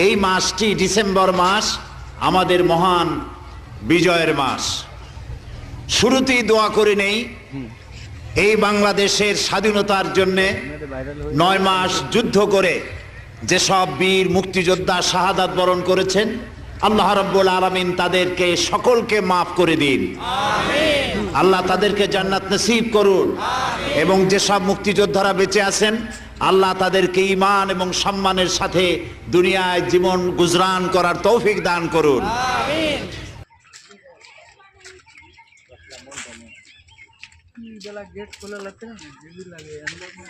এই মাসটি ডিসেম্বর মাস আমাদের মহান বিজয়ের মাস। শুরুতেই দোয়া করে নেই এই বাংলাদেশের স্বাধীনতার জন্য 9 মাস যুদ্ধ করে যেসব বীর মুক্তিযোদ্ধা শাহাদাত বরণ করেছেন, আল্লাহ রাব্বুল আলামিন তাদেরকে সকলকে মাফ করে দিন। আল্লাহ তাদেরকে জান্নাত নসিব করুন এবং যেসব মুক্তিযোদ্ধারা বেঁচে আছেন আল্লাহ তাদেরকে ঈমান এবং সম্মানের সাথে দুনিয়ায় জীবন গুজরান করার তৌফিক দান করুন। गेट खोला लगता है ना, भी लगे अंदर में।